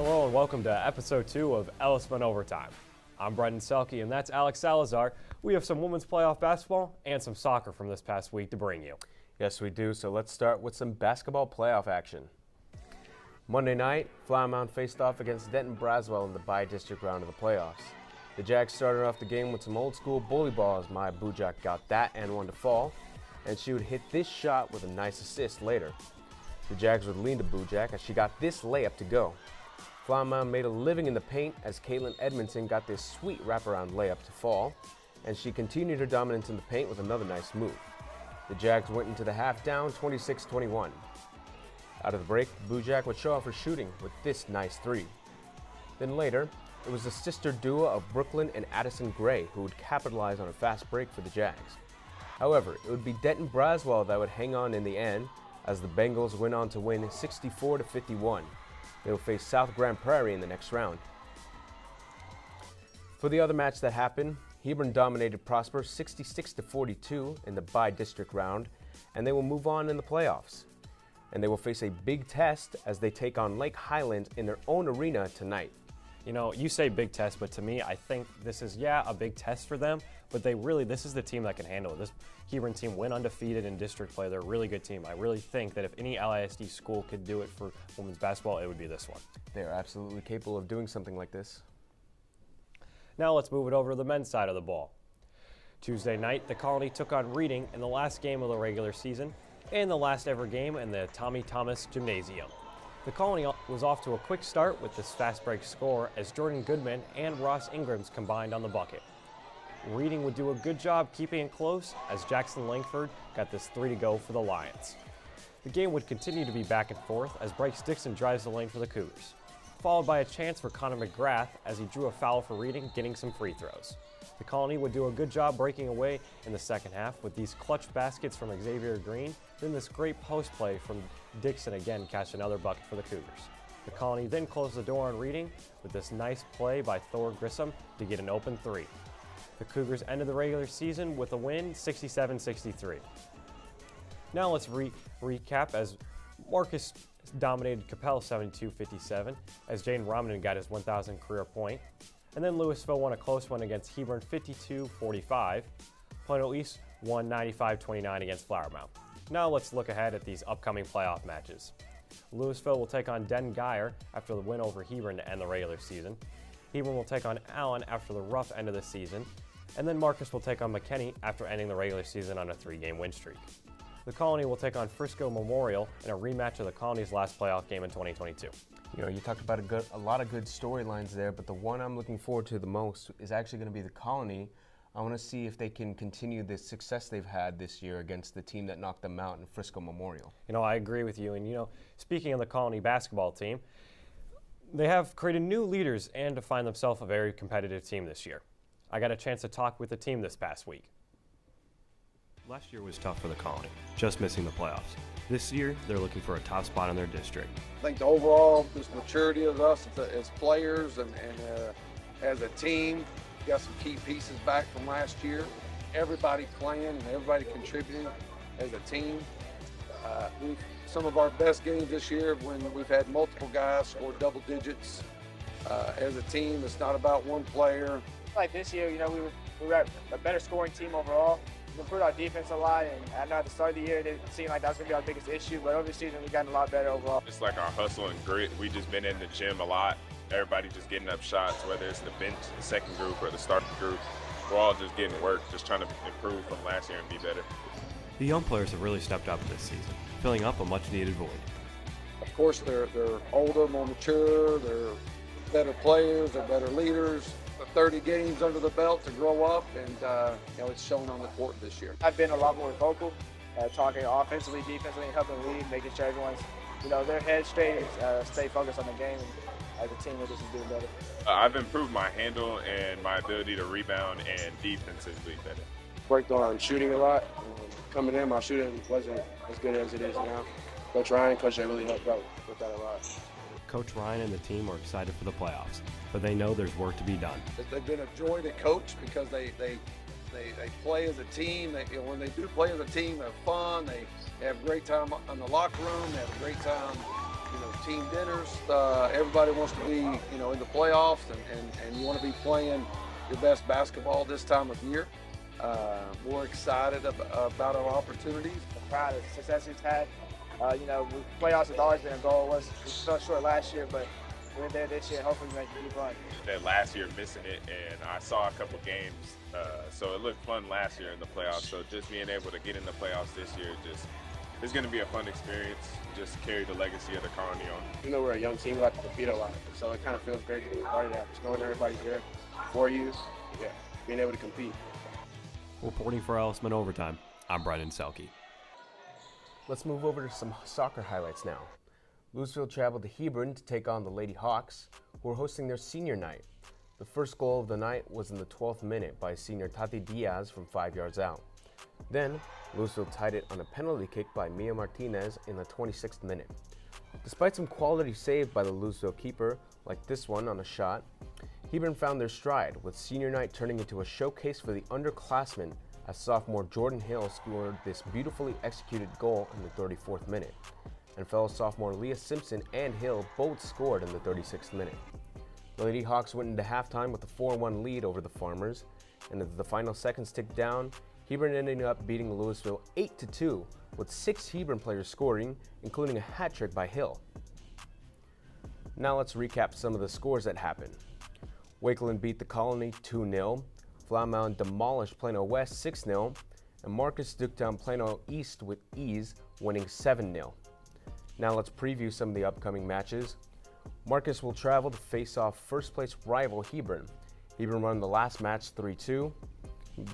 Hello and welcome to episode 2 of LSMN Overtime. I'm Brendan Selke and that's Alex Salazar. We have some women's playoff basketball and some soccer from this past week to bring you. Yes, we do. So let's start with some basketball playoff action. Monday night, Flower Mound faced off against Denton Braswell in the bi-district round of the playoffs. The Jags started off the game with some old school bully ball as Maya Bujak got that and one to fall, and she would hit this shot with a nice assist later. The Jags would lean to Bujak as she got this layup to go. Flower Mound made a living in the paint as Caitlin Edmondson got this sweet wraparound layup to fall, and she continued her dominance in the paint with another nice move. The Jags went into the half down 26-21. Out of the break, Bujak would show off her shooting with this nice three. Then later, it was the sister duo of Brooklyn and Addison Gray who would capitalize on a fast break for the Jags. However, it would be Denton Braswell that would hang on in the end as the Bengals went on to win 64-51. They will face South Grand Prairie in the next round. For the other match that happened, Hebron dominated Prosper 66-42 in the bi-district round, and they will move on in the playoffs. And they will face a big test as they take on Lake Highland in their own arena tonight. You know, you say big test, but to me, I think this is, a big test for them, but this is the team that can handle it. This Hebron team went undefeated in district play. They're a really good team. I really think that if any LISD school could do it for women's basketball, it would be this one. They are absolutely capable of doing something like this. Now let's move it over to the men's side of the ball. Tuesday night, the Colony took on Reading in the last game of the regular season and the last ever game in the Tommy Thomas Gymnasium. The Colony was off to a quick start with this fast break score as Jordan Goodman and Ross Ingrams combined on the bucket. Reading would do a good job keeping it close as Jackson Langford got this three to go for the Lions. The game would continue to be back and forth as Bryce Dixon drives the lane for the Cougars, followed by a chance for Connor McGrath as he drew a foul for Reading, getting some free throws. The Colony would do a good job breaking away in the second half with these clutch baskets from Xavier Green, then this great post play from Dixon again catch another bucket for the Cougars. The Colony then closed the door on Reading with this nice play by Thor Grissom to get an open three. The Cougars ended the regular season with a win 67-63. Now let's recap as Marcus dominated Capel 72-57 as Jaden Rominen got his 1,000th career point. And then Louisville won a close one against Hebron 52-45. Plano East won 95-29 against Flower Mound. Now let's look ahead at these upcoming playoff matches. Louisville will take on Den Geyer after the win over Hebron to end the regular season. Hebron will take on Allen after the rough end of the season. And then Marcus will take on McKinney after ending the regular season on a 3-game win streak. The Colony will take on Frisco Memorial in a rematch of the Colony's last playoff game in 2022. You know, you talked about a lot of good storylines there, but the one I'm looking forward to the most is actually going to be the Colony. I want to see if they can continue the success they've had this year against the team that knocked them out in Frisco Memorial. You know, I agree with you. And, you know, speaking of the Colony basketball team, they have created new leaders and to find themselves a very competitive team this year. I got a chance to talk with the team this past week. Last year was tough for the Colony, just missing the playoffs. This year, they're looking for a top spot in their district. I think the overall just maturity of us as players and as a team, got some key pieces back from last year. Everybody playing and everybody contributing as a team. Some of our best games this year when we've had multiple guys score double digits. As a team, it's not about one player. Like this year, you know, we were a better scoring team overall. We improved our defense a lot, and I know at the start of the year it didn't seem like that was going to be our biggest issue, but over the season we've gotten a lot better overall. It's like our hustle and grit. We just been in the gym a lot. Everybody just getting up shots, whether it's the bench, the second group, or the starting group. We're all just getting work, just trying to improve from last year and be better. The young players have really stepped up this season, filling up a much-needed void. Of course, they're older, more mature, they're better players, they're better leaders. 30 games under the belt to grow up, and you know, it's shown on the court this year. I've been a lot more vocal, talking offensively, defensively, and helping lead, making sure everyone's, you know, their head straight and stay focused on the game. And as a team, we're just doing better. I've improved my handle and my ability to rebound and defensively better. Worked on shooting a lot. Coming in, my shooting wasn't as good as it is now. Coach Ryan, Coach Jay really helped out with that a lot. Coach Ryan and the team are excited for the playoffs, but they know there's work to be done. They've been a joy to coach because they play as a team. When they do play as a team, they have fun. They have a great time in the locker room. They have a great time team dinners. Everybody wants to be, in the playoffs, and you want to be playing your best basketball this time of year. We're excited about our opportunities. I'm proud of the success we've had. Playoffs has always been a goal. We fell short last year, but we're there this year. Hopefully, we make a deep run. That last year missing it, and I saw a couple games, so it looked fun last year in the playoffs. So just being able to get in the playoffs this year, it's going to be a fun experience. Just carry the legacy of the Colony on. Even though we're a young team, we like to compete a lot, so it kind of feels great to be part of that. Just knowing everybody's there for you, being able to compete. Reporting for LSMN Overtime, I'm Brendan Selke. Let's move over to some soccer highlights now. Louisville traveled to Hebron to take on the Lady Hawks, who are hosting their senior night. The first goal of the night was in the 12th minute by senior Tati Diaz from 5 yards out. Then, Louisville tied it on a penalty kick by Mia Martinez in the 26th minute. Despite some quality save by the Louisville keeper, like this one on a shot, Hebron found their stride, with senior night turning into a showcase for the underclassmen as sophomore Jordan Hill scored this beautifully executed goal in the 34th minute, and fellow sophomore Leah Simpson and Hill both scored in the 36th minute. The Lady Hawks went into halftime with a 4-1 lead over the Farmers, and as the final seconds ticked down, Hebron ended up beating Louisville 8-2, with 6 Hebron players scoring, including a hat trick by Hill. Now let's recap some of the scores that happened. Wakeland beat the Colony 2-0, Flower Mound demolished Plano West 6-0, and Marcus took down Plano East with ease, winning 7-0. Now let's preview some of the upcoming matches. Marcus will travel to face off first-place rival Hebron. Hebron won the last match 3-2.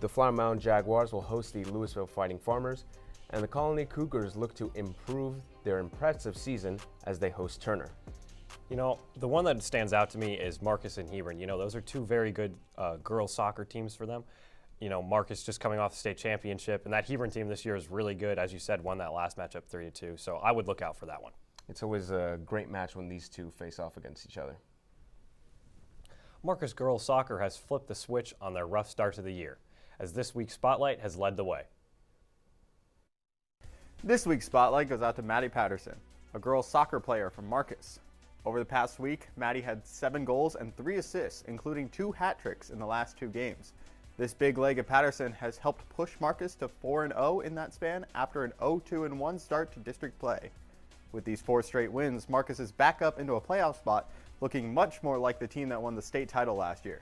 The Flower Mound Jaguars will host the Louisville Fighting Farmers, and the Colony Cougars look to improve their impressive season as they host Turner. The one that stands out to me is Marcus and Hebron. Those are two very good girls soccer teams for them. Marcus just coming off the state championship, and that Hebron team this year is really good. As you said, won that last matchup 3-2, so I would look out for that one. It's always a great match when these two face off against each other. Marcus girls soccer has flipped the switch on their rough start to the year, as this week's spotlight has led the way. This week's spotlight goes out to Maddie Patterson, a girls soccer player from Marcus. Over the past week, Maddie had 7 goals and 3 assists, including 2 hat tricks in the last 2 games. This big leg of Patterson has helped push Marcus to 4-0 in that span after an 0-2-1 start to district play. With these 4 straight wins, Marcus is back up into a playoff spot, looking much more like the team that won the state title last year.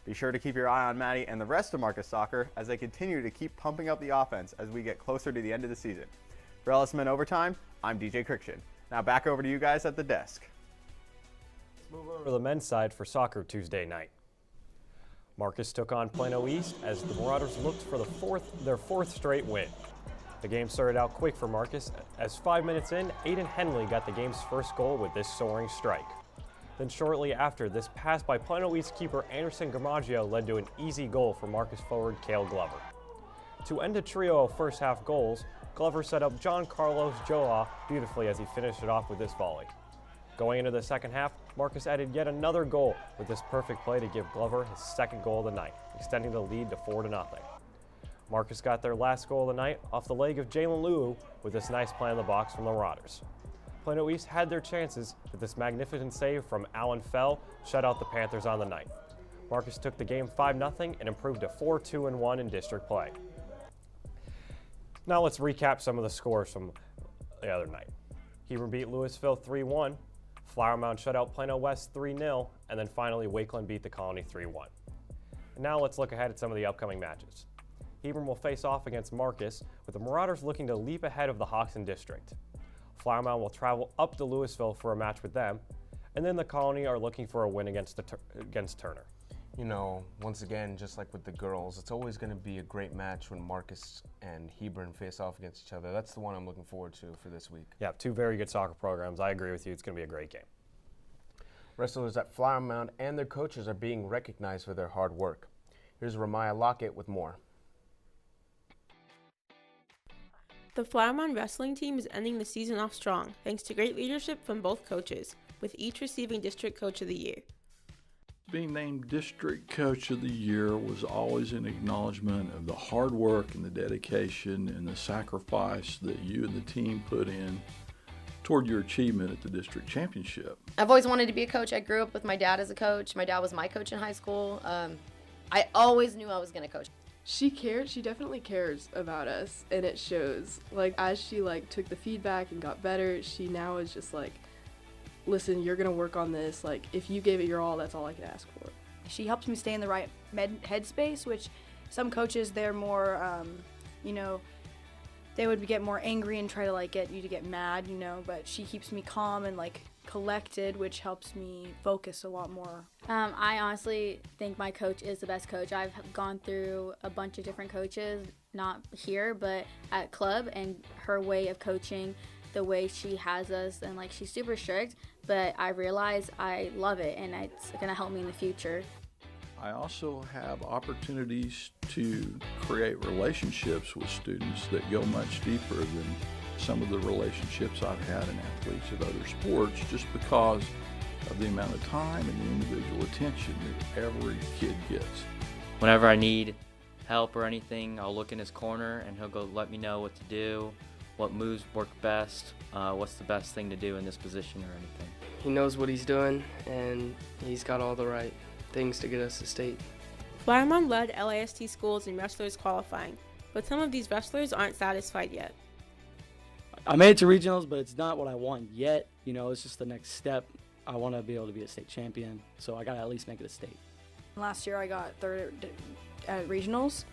Be sure to keep your eye on Maddie and the rest of Marcus soccer as they continue to keep pumping up the offense as we get closer to the end of the season. For LSMN Overtime, I'm DJ Crickshin. Now back over to you guys at the desk. Let's move over to the men's side for soccer Tuesday night. Marcus took on Plano East as the Marauders looked for their fourth straight win. The game started out quick for Marcus, as 5 minutes in, Aiden Henley got the game's first goal with this soaring strike. Then shortly after, this pass by Plano East keeper Anderson Gramaggio led to an easy goal for Marcus forward Cale Glover. To end a trio of first half goals, Glover set up John Carlos Joa beautifully as he finished it off with this volley. Going into the second half, Marcus added yet another goal with this perfect play to give Glover his second goal of the night, extending the lead to 4-0. Marcus got their last goal of the night off the leg of Jalen Liu with this nice play in the box from the Marauders. Plano East had their chances, but this magnificent save from Alan Fell shut out the Panthers on the night. Marcus took the game 5-0 and improved to 4-2-1 in district play. Now let's recap some of the scores from the other night. Hebron beat Louisville 3-1. Flower Mound shut out Plano West 3-0, and then finally Wakeland beat the Colony 3-1. And now let's look ahead at some of the upcoming matches. Hebron will face off against Marcus, with the Marauders looking to leap ahead of the Hawks in district. Flower Mound will travel up to Louisville for a match with them, and then the Colony are looking for a win against Turner. Once again, just like with the girls, it's always going to be a great match when Marcus and Hebron face off against each other. That's the one I'm looking forward to for this week. Yeah, 2 very good soccer programs. I agree with you. It's going to be a great game. Wrestlers at Flower Mound and their coaches are being recognized for their hard work. Here's Ramaya Lockett with more. The Flower Mound Wrestling team is ending the season off strong, thanks to great leadership from both coaches, with each receiving District Coach of the Year. Being named District Coach of the Year was always an acknowledgement of the hard work and the dedication and the sacrifice that you and the team put in toward your achievement at the district championship. I've always wanted to be a coach. I grew up with my dad as a coach. My dad was my coach in high school. I always knew I was going to coach. She cares. She definitely cares about us, and it shows. Like, as she took the feedback and got better, she now is just like, listen, you're gonna work on this. Like, if you gave it your all, that's all I can ask for. She helps me stay in the right headspace, which some coaches, they're more, they would get more angry and try to get you to get mad, but she keeps me calm and collected, which helps me focus a lot more. I honestly think my coach is the best coach. I've gone through a bunch of different coaches, not here, but at club, and her way of coaching, the way she has us, and she's super strict, but I realize I love it, and it's gonna help me in the future. I also have opportunities to create relationships with students that go much deeper than some of the relationships I've had in athletes of other sports, just because of the amount of time and the individual attention that every kid gets. Whenever I need help or anything, I'll look in his corner and he'll go let me know what to do, what moves work best, what's the best thing to do in this position or anything. He knows what he's doing, and he's got all the right things to get us to state. Flower Mound led LAST schools in wrestlers qualifying, but some of these wrestlers aren't satisfied yet. I made it to regionals, but it's not what I want yet. It's just the next step. I want to be able to be a state champion, so I got to at least make it a state. Last year I got third at regionals,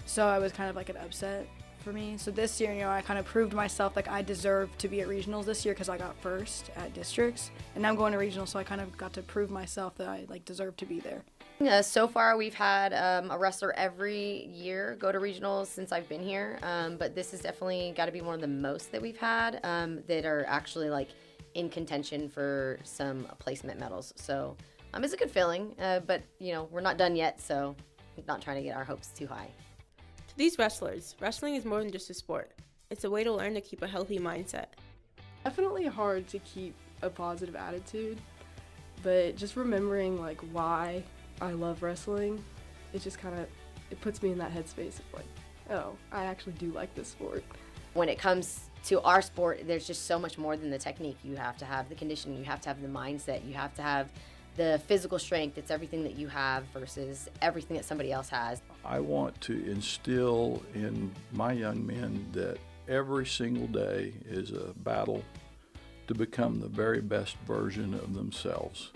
so I was kind of an upset for me. So this year, I kind of proved myself I deserve to be at regionals this year because I got first at districts, and now I'm going to regionals, so I kind of got to prove myself that I deserve to be there. So far, we've had a wrestler every year go to regionals since I've been here, but this has definitely got to be one of the most that we've had that are actually in contention for some placement medals. So it's a good feeling, but we're not done yet, so I'm not trying to get our hopes too high. To these wrestlers, wrestling is more than just a sport. It's a way to learn to keep a healthy mindset. Definitely hard to keep a positive attitude, but just remembering why I love wrestling, it just it puts me in that headspace of oh, I actually do like this sport. When it comes to our sport, there's just so much more than the technique. You have to have the conditioning, you have to have the mindset, you have to have the physical strength. It's everything that you have versus everything that somebody else has. I want to instill in my young men that every single day is a battle to become the very best version of themselves.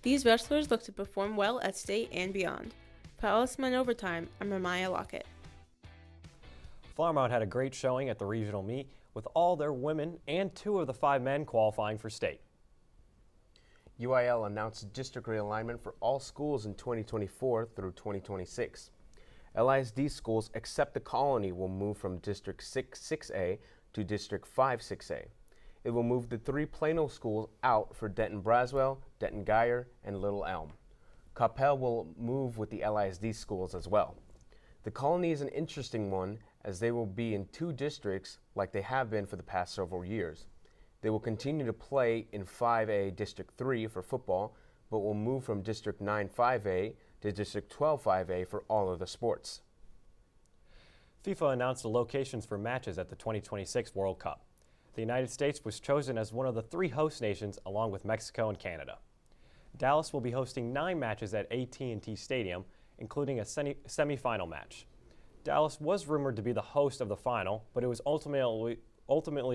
These wrestlers look to perform well at state and beyond. For LSMN Overtime, I'm Ramaya Lockett. Flower Mound had a great showing at the regional meet with all their women and 2 of the 5 men qualifying for state. UIL announced district realignment for all schools in 2024 through 2026. LISD schools except the Colony will move from District 6A to District 5-6A. It will move the 3 Plano schools out for Denton Braswell, Denton Geyer, and Little Elm. Coppell will move with the LISD schools as well. The Colony is an interesting one as they will be in 2 districts like they have been for the past several years. They will continue to play in 5A District 3 for football, but will move from District 9 5A to District 12 5A for all of the sports. FIFA announced the locations for matches at the 2026 World Cup. The United States was chosen as one of the 3 host nations along with Mexico and Canada. Dallas will be hosting 9 matches at AT&T Stadium, including a semi-final match. Dallas was rumored to be the host of the final, but it was ultimately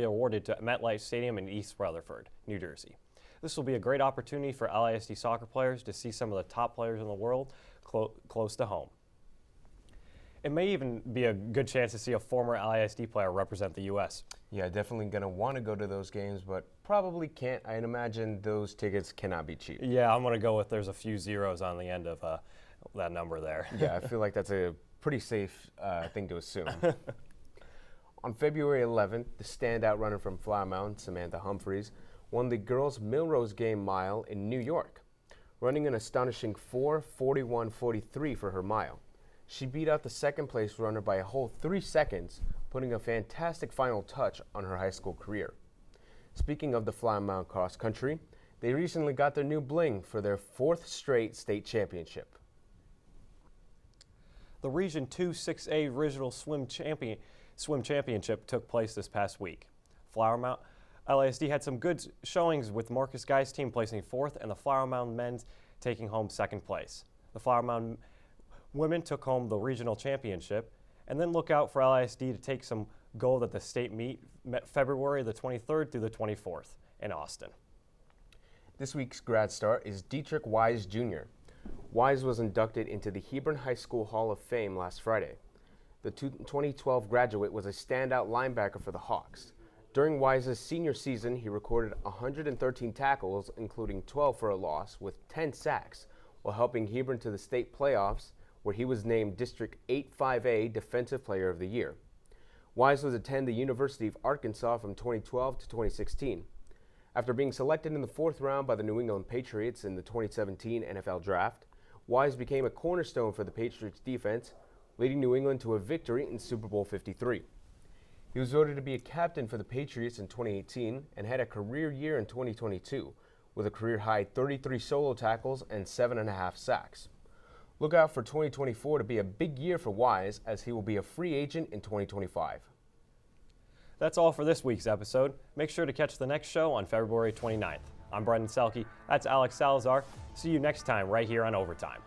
awarded to MetLife Stadium in East Rutherford, New Jersey. This will be a great opportunity for LISD soccer players to see some of the top players in the world close to home. It may even be a good chance to see a former LISD player represent the U.S. Yeah, definitely going to want to go to those games, but probably can't. I'd imagine those tickets cannot be cheap. Yeah, I'm going to go with there's a few zeros on the end of that number there. Yeah, I feel like that's a pretty safe thing to assume. On February 11th, the standout runner from Flower Mound, Samantha Humphreys, won the girls' Millrose Game Mile in New York, running an astonishing 4:41.43 for her mile. She beat out the second-place runner by a whole 3 seconds, putting a fantastic final touch on her high school career. Speaking of the Flower Mound Cross Country, they recently got their new bling for their 4th straight state championship. The Region 2 6A Regional Swim Championship took place this past week. Flower LASD had some good showings with Marcus Guy's team placing 4th and the Flower Mound men's taking home 2nd place. The Flower Mound women took home the regional championship, and then look out for LASD to take some gold at the state meet February the 23rd through the 24th in Austin. This week's grad star is Dietrich Wise Jr. Wise was inducted into the Hebron High School Hall of Fame last Friday. The 2012 graduate was a standout linebacker for the Hawks. During Wise's senior season, he recorded 113 tackles, including 12 for a loss, with 10 sacks, while helping Hebron to the state playoffs, where he was named District 8-5A Defensive Player of the Year. Wise was attend the University of Arkansas from 2012 to 2016. After being selected in the 4th round by the New England Patriots in the 2017 NFL Draft, Wise became a cornerstone for the Patriots defense, leading New England to a victory in Super Bowl 53. He was voted to be a captain for the Patriots in 2018 and had a career year in 2022, with a career-high 33 solo tackles and 7.5 sacks. Look out for 2024 to be a big year for Wise, as he will be a free agent in 2025. That's all for this week's episode. Make sure to catch the next show on February 29th. I'm Brendan Selke. That's Alex Salazar. See you next time right here on Overtime.